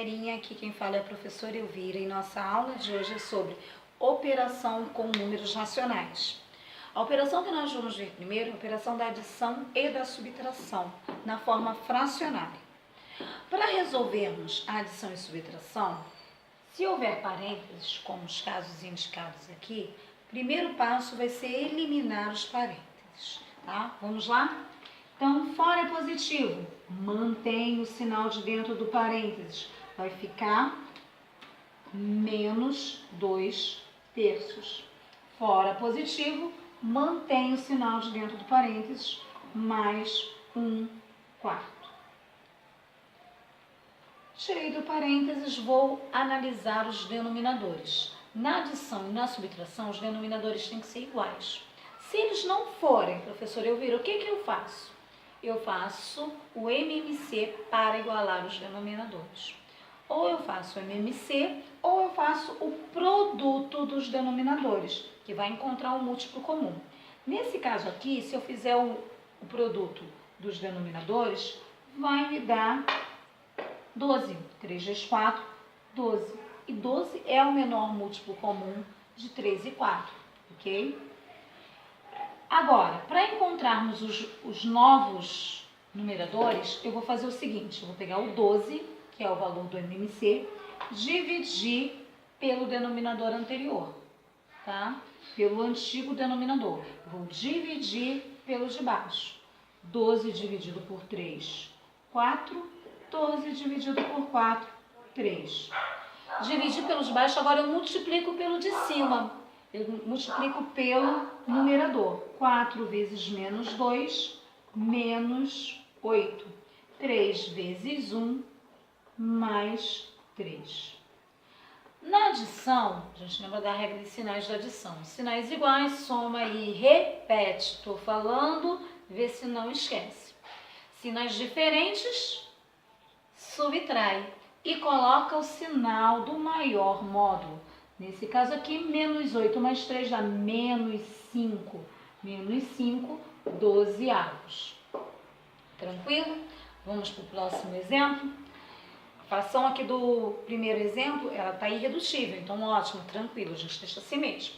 galerinha, aqui quem fala é a professora Elvira e nossa aula de hoje é sobre operação com números racionais. A operação que nós vamos ver primeiro é a operação da adição e da subtração, na forma fracionária. Para resolvermos a adição e subtração, se houver parênteses, como os casos indicados aqui, o primeiro passo vai ser eliminar os parênteses, tá? Vamos lá? Então, fora é positivo, mantém o sinal de dentro do parênteses, vai ficar menos 2/3. Fora positivo, mantém o sinal de dentro do parênteses, mais 1/4. Tirei do parênteses, vou analisar os denominadores. Na adição e na subtração, os denominadores têm que ser iguais. Se eles não forem, professor Elvira, o que eu faço? Eu faço o MMC para igualar os denominadores. Ou eu faço o MMC, ou eu faço o produto dos denominadores, que vai encontrar um múltiplo comum. Nesse caso aqui, se eu fizer o produto dos denominadores, vai me dar 12. 3 vezes 4, 12. E 12 é o menor múltiplo comum de 3 e 4, ok? Agora, para encontrarmos os novos numeradores, eu vou fazer o seguinte, eu vou pegar o 12, que é o valor do MMC, dividir pelo denominador anterior, tá? Pelo antigo denominador. Eu vou dividir pelo de baixo. 12 dividido por 3, 4. 12 dividido por 4, 3. Dividir pelo de baixo, agora eu multiplico pelo de cima. Eu multiplico pelo numerador. 4 vezes menos 2, menos 8. 3 vezes 1, mais 3. Na adição, a gente lembra da regra de sinais da adição. Sinais iguais, soma e repete. Estou falando, vê se não esquece. Sinais diferentes, subtrai e coloca o sinal do maior módulo. Nesse caso aqui, menos 8 mais 3 dá menos 5. Menos 5, 12avos. Tranquilo? Vamos para o próximo exemplo. A fração aqui do primeiro exemplo, ela está irredutível, então ótimo, tranquilo, a gente deixa assim mesmo.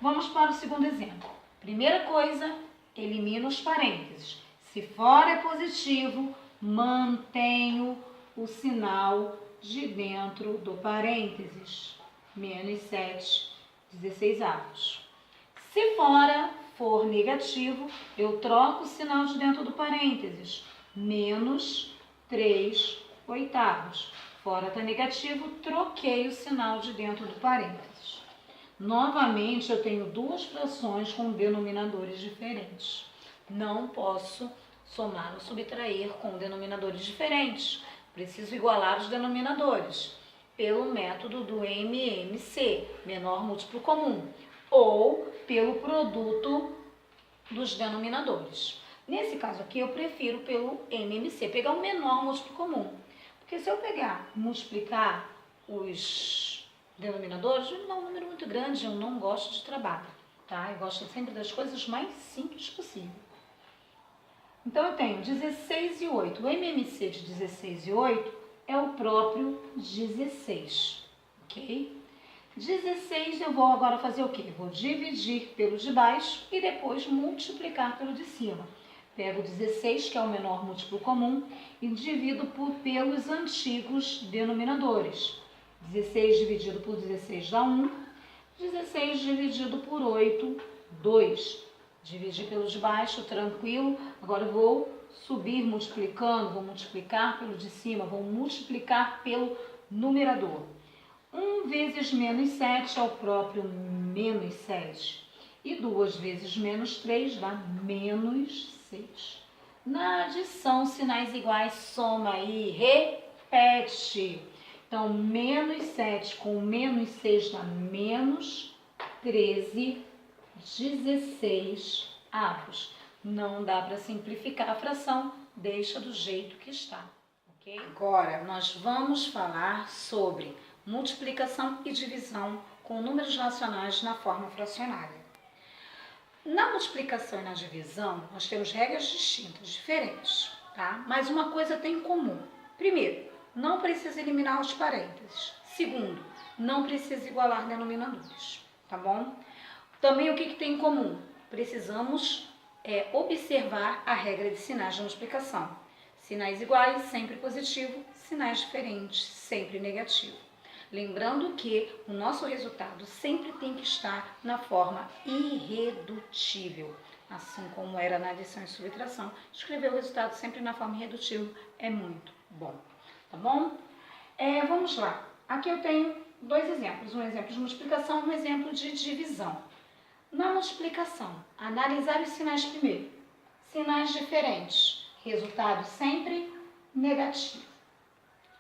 Vamos para o segundo exemplo. Primeira coisa, elimina os parênteses. Se fora é positivo, mantenho o sinal de dentro do parênteses. Menos 7/16. Se fora for negativo, eu troco o sinal de dentro do parênteses. Menos 3/8. Fora está negativo, troquei o sinal de dentro do parênteses. Novamente, eu tenho duas frações com denominadores diferentes. Não posso somar ou subtrair com denominadores diferentes. Preciso igualar os denominadores pelo método do MMC, menor múltiplo comum, ou pelo produto dos denominadores. Nesse caso aqui, eu prefiro pelo MMC, pegar o menor múltiplo comum. Porque se eu pegar, multiplicar os denominadores, vai me dar um número muito grande, eu não gosto de trabalho, tá? Eu gosto sempre das coisas mais simples possível. Então, eu tenho 16 e 8. O MMC de 16 e 8 é o próprio 16, ok? 16 eu vou agora fazer o quê? Vou dividir pelo de baixo e depois multiplicar pelo de cima. Pego 16, que é o menor múltiplo comum, e divido pelos antigos denominadores. 16 dividido por 16 dá 1. 16 dividido por 8, 2. Dividir pelo de baixo, tranquilo. Agora eu vou subir multiplicando, vou multiplicar pelo de cima, vou multiplicar pelo numerador. 1 vezes menos 7 é o próprio menos 7. E 2 vezes menos 3 dá menos 6. Na adição, sinais iguais, soma e repete. Então, menos 7 com menos 6 dá menos 13/16. Não dá para simplificar a fração, deixa do jeito que está, ok? Agora, nós vamos falar sobre multiplicação e divisão com números racionais na forma fracionária. Na multiplicação e na divisão, nós temos regras distintas, diferentes, tá? Mas uma coisa tem em comum. Primeiro, não precisa eliminar os parênteses. Segundo, não precisa igualar denominadores, tá bom? Também o que tem em comum? Precisamos observar a regra de sinais de multiplicação. Sinais iguais, sempre positivo, sinais diferentes, sempre negativo. Lembrando que o nosso resultado sempre tem que estar na forma irredutível. Assim como era na adição e subtração, escrever o resultado sempre na forma irredutível é muito bom. Tá bom? Vamos lá. Aqui eu tenho dois exemplos. Um exemplo de multiplicação e um exemplo de divisão. Na multiplicação, analisar os sinais primeiro. Sinais diferentes. Resultado sempre negativo.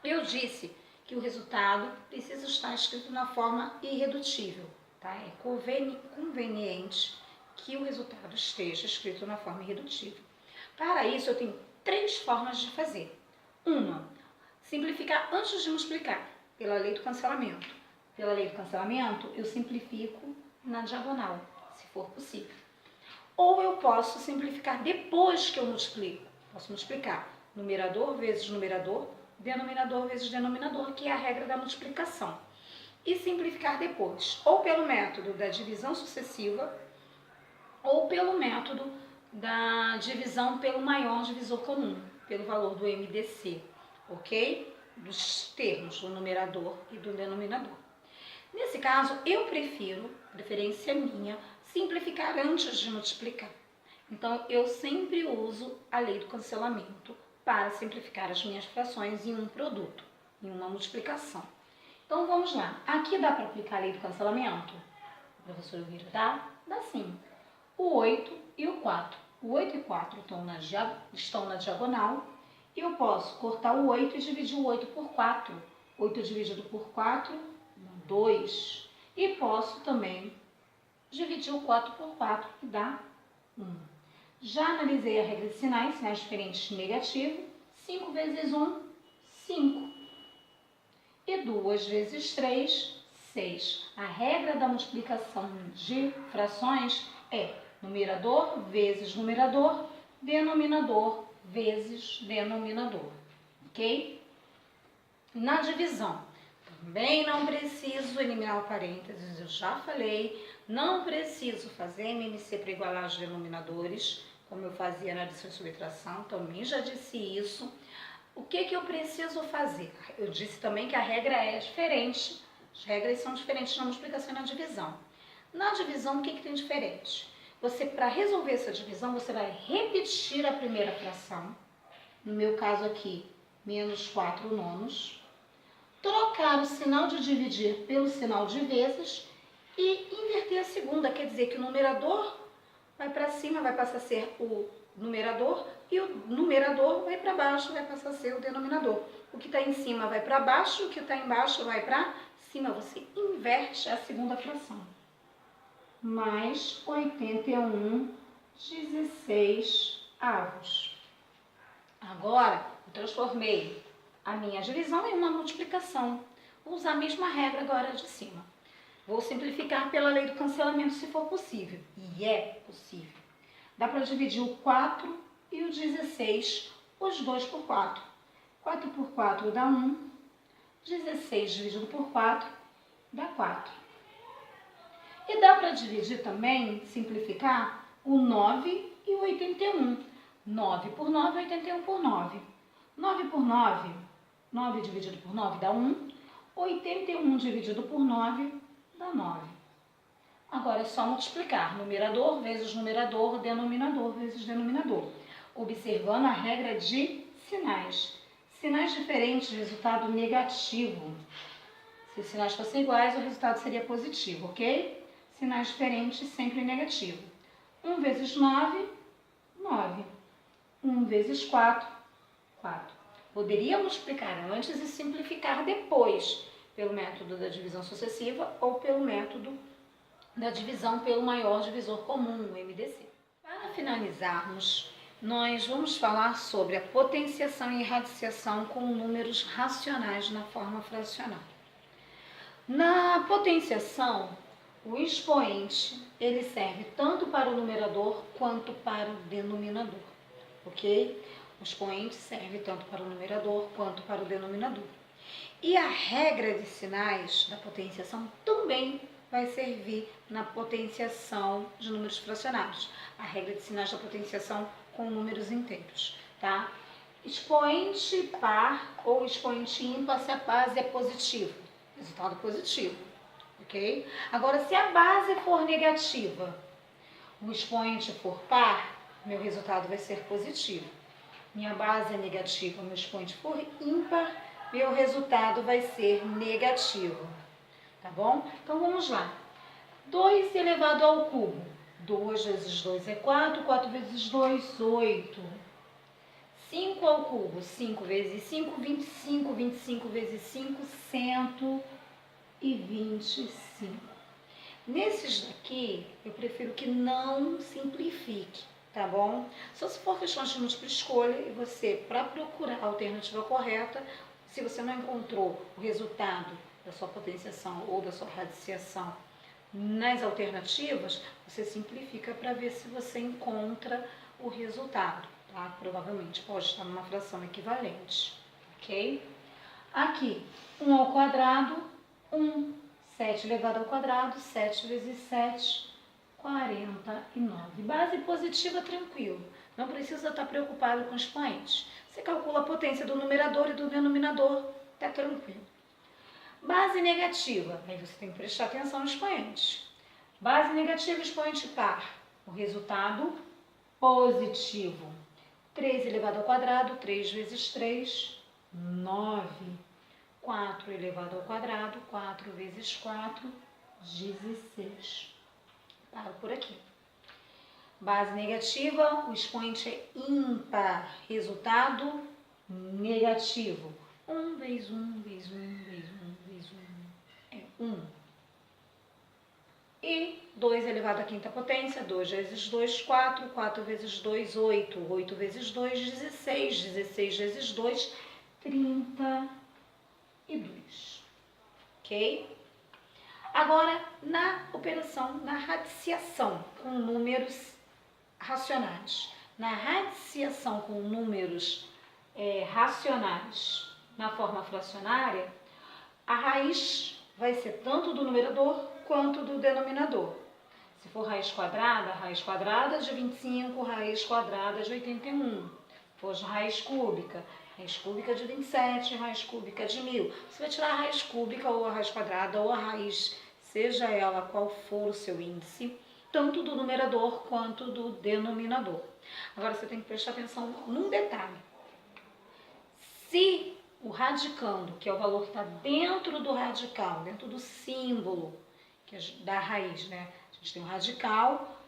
Eu disse que o resultado precisa estar escrito na forma irredutível, tá? É conveniente que o resultado esteja escrito na forma irredutível. Para isso, eu tenho três formas de fazer. Uma, simplificar antes de multiplicar, pela lei do cancelamento. Pela lei do cancelamento, eu simplifico na diagonal, se for possível. Ou eu posso simplificar depois que eu multiplico. Posso multiplicar numerador vezes numerador, denominador vezes denominador, que é a regra da multiplicação. E simplificar depois, ou pelo método da divisão sucessiva, ou pelo método da divisão pelo maior divisor comum, pelo valor do MDC, ok? Dos termos do numerador e do denominador. Nesse caso, eu prefiro, preferência minha, simplificar antes de multiplicar. Então, eu sempre uso a lei do cancelamento para simplificar as minhas frações em um produto, em uma multiplicação. Então, vamos lá. Aqui dá para aplicar a lei do cancelamento? O professor Elvira dá? Dá sim. O 8 e o 4. O 8 e 4 estão na diagonal e eu posso cortar o 8 e dividir o 8 por 4. 8 dividido por 4, 2. E posso também dividir o 4 por 4, que dá 1. Já analisei a regra de sinais, sinais diferentes negativo. 5 vezes 1, 5. E 2 vezes 3, 6. A regra da multiplicação de frações é numerador vezes numerador, denominador vezes denominador. Ok? Na divisão, também não preciso eliminar o parênteses, eu já falei. Não preciso fazer MMC para igualar os denominadores, como eu fazia na adição e subtração, também já disse isso. O que eu preciso fazer? Eu disse também que a regra é diferente, as regras são diferentes na multiplicação e na divisão. Na divisão, o que tem diferente? Para resolver essa divisão, você vai repetir a primeira fração, no meu caso aqui, menos 4 nonos, trocar o sinal de dividir pelo sinal de vezes e inverter a segunda, quer dizer que o numerador vai para cima, vai passar a ser o numerador, e o numerador vai para baixo, vai passar a ser o denominador. O que está em cima vai para baixo, o que está embaixo vai para cima. Você inverte a segunda fração. Mais 81/16. Agora, eu transformei a minha divisão em uma multiplicação. Vou usar a mesma regra agora de cima. Vou simplificar pela lei do cancelamento se for possível. E é possível. Dá para dividir o 4 e o 16, os dois por 4. 4 por 4 dá 1. 16 dividido por 4 dá 4. E dá para dividir também, simplificar, o 9 e o 81. 9 por 9, 81 por 9. 9 por 9, 9 dividido por 9 dá 1. 81 dividido por 9 dá 9. Agora é só multiplicar. Numerador vezes numerador, denominador vezes denominador. Observando a regra de sinais. Sinais diferentes, resultado negativo. Se os sinais fossem iguais, o resultado seria positivo, ok? Sinais diferentes, sempre negativo. 1 vezes 9, 9. 1 vezes 4, 4. Poderia multiplicar antes e simplificar depois, pelo método da divisão sucessiva ou pelo método da divisão pelo maior divisor comum, o MDC. Para finalizarmos, nós vamos falar sobre a potenciação e radiciação com números racionais na forma fracionária. Na potenciação, o expoente ele serve tanto para o numerador quanto para o denominador, ok? O expoente serve tanto para o numerador quanto para o denominador. E a regra de sinais da potenciação também vai servir na potenciação de números fracionários. A regra de sinais da potenciação com números inteiros, tá? Expoente par ou expoente ímpar se a base é positiva. Resultado positivo, ok? Agora, se a base for negativa, o expoente for par, meu resultado vai ser positivo. Minha base é negativa, meu expoente for ímpar, meu resultado vai ser negativo. Tá bom? Então, vamos lá. 2 elevado ao cubo. 2 vezes 2 é 4, 4 vezes 2, 8. 5 ao cubo. 5 vezes 5, 25. 25 vezes 5, 125. Nesses daqui, eu prefiro que não simplifique, tá bom? Só se for questão de múltipla escolha e você, para procurar a alternativa correta, se você não encontrou o resultado da sua potenciação ou da sua radiciação nas alternativas, você simplifica para ver se você encontra o resultado, tá? Provavelmente pode estar numa fração equivalente, ok? Aqui, 1 ao quadrado, 1. 7 elevado ao quadrado, 7 vezes 7, 49. Base positiva, tranquilo. Não precisa estar preocupado com expoentes. Você calcula a potência do numerador e do denominador, tá tranquilo. Base negativa, aí você tem que prestar atenção nos expoentes. Base negativa, expoente par. O resultado positivo. 3 elevado ao quadrado, 3 vezes 3, 9. 4 elevado ao quadrado, 4 vezes 4, 16. Paro por aqui. Base negativa, o expoente é ímpar. Resultado negativo. 1 vezes 1, vezes 1, vezes 1, vezes 1 é 1. E 2 elevado à quinta potência, 2 vezes 2, 4. 4 vezes 2, 8. 8 vezes 2, 16. 16 vezes 2, 32. Ok? Agora, na operação, na radiciação com números racionais. Na radiciação com números racionais na forma fracionária, a raiz vai ser tanto do numerador quanto do denominador. Se for raiz quadrada de 25, raiz quadrada de 81. Se for raiz cúbica de 27, raiz cúbica de 1000. Você vai tirar a raiz cúbica ou a raiz quadrada ou a raiz, seja ela qual for o seu índice, tanto do numerador quanto do denominador. Agora você tem que prestar atenção num detalhe. Se o radicando, que é o valor que está dentro do radical, dentro do símbolo da raiz, né? A gente tem o radical,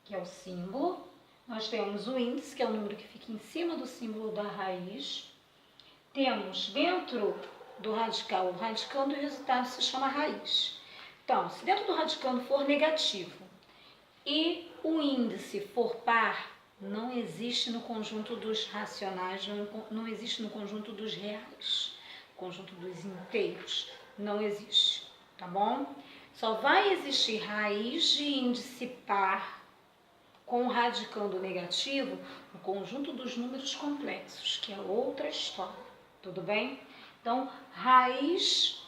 que é o símbolo. Nós temos o índice, que é o número que fica em cima do símbolo da raiz. Temos dentro do radical o radicando e o resultado se chama raiz. Então, se dentro do radicando for negativo e o índice for par, não existe no conjunto dos racionais, não existe no conjunto dos reais, conjunto dos inteiros, não existe, tá bom? Só vai existir raiz de índice par com radicando negativo no conjunto dos números complexos, que é outra história, tudo bem? Então, raiz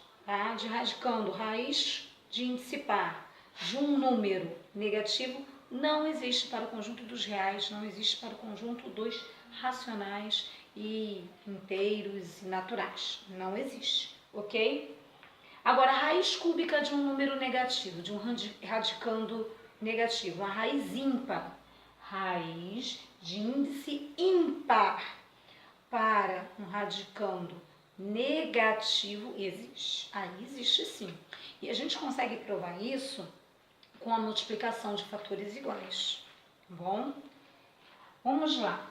de radicando, raiz de índice par de um número negativo não existe para o conjunto dos reais, não existe para o conjunto dos racionais e inteiros e naturais, não existe, ok? Agora, a raiz cúbica de um número negativo, de um radicando negativo, uma raiz ímpar, raiz de índice ímpar para um radicando negativo existe. Aí existe sim. E a gente consegue provar isso com a multiplicação de fatores iguais, tá bom? Vamos lá.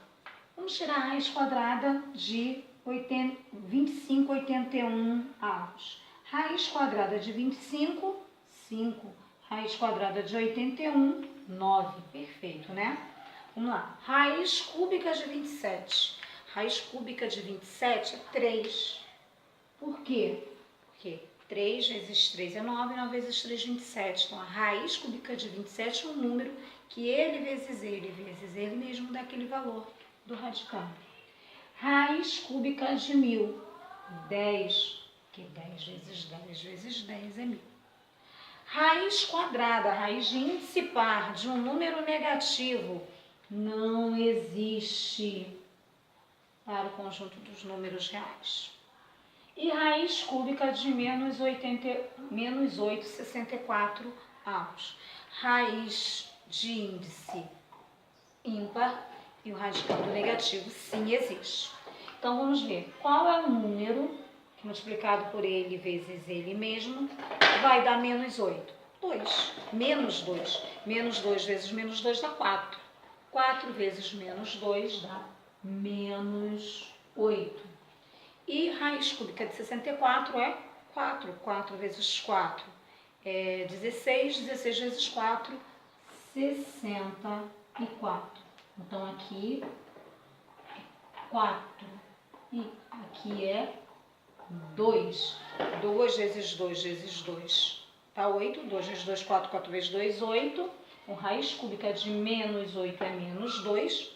Vamos tirar a raiz quadrada de 25, 81 avos. Raiz quadrada de 25, 5. Raiz quadrada de 81, 9. Perfeito, né? Vamos lá. Raiz cúbica de 27. Raiz cúbica de 27 é 3. Por quê? Porque 3 vezes 3 é 9, 9 vezes 3 é 27. Então, a raiz cúbica de 27 é um número que ele vezes ele mesmo dá aquele valor do radicando. Raiz cúbica de 1000. 10, que 10 vezes 10 vezes 10 é 1000. Raiz quadrada, raiz de índice par de um número negativo não existe para o conjunto dos números reais. E raiz cúbica de menos 8,64 avos. Raiz de índice ímpar e o radicando negativo sim existe. Então vamos ver qual é o número que multiplicado por ele vezes ele mesmo vai dar menos 8. 2. Menos 2. Menos 2 vezes menos 2 dá 4. 4 vezes menos 2 dá menos 8. E raiz cúbica de 64 é 4. 4 vezes 4 é 16. 16 vezes 4, 64. Então aqui 4 e aqui é 2. 2 vezes 2 vezes 2 dá 8. 2 vezes 2, 4. 4 vezes 2, 8. O raiz cúbica de menos 8 é menos 2.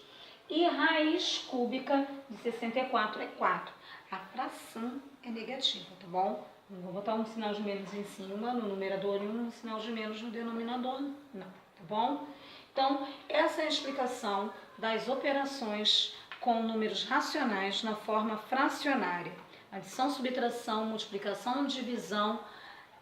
E raiz cúbica de 64 é 4. A fração é negativa, tá bom? Não vou botar um sinal de menos em cima no numerador e um sinal de menos no denominador, não, tá bom? Então, essa é a explicação das operações com números racionais na forma fracionária. Adição, subtração, multiplicação, divisão,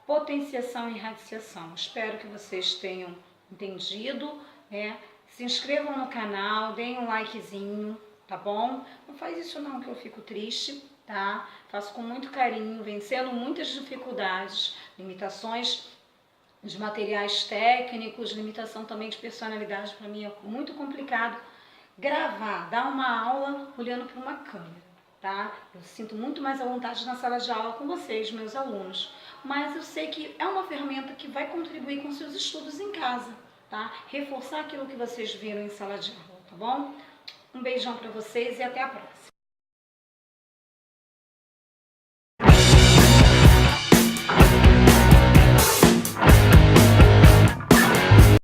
potenciação e radiciação. Espero que vocês tenham entendido, né? Se inscrevam no canal, deem um likezinho, tá bom? Não faz isso não que eu fico triste, tá? Faço com muito carinho, vencendo muitas dificuldades, limitações de materiais técnicos, limitação também de personalidade. Para mim é muito complicado gravar, dar uma aula olhando para uma câmera, tá? Eu sinto muito mais à vontade na sala de aula com vocês, meus alunos, mas eu sei que é uma ferramenta que vai contribuir com seus estudos em casa, tá? Reforçar aquilo que vocês viram em sala de aula, tá bom? Um beijão para vocês e até a próxima.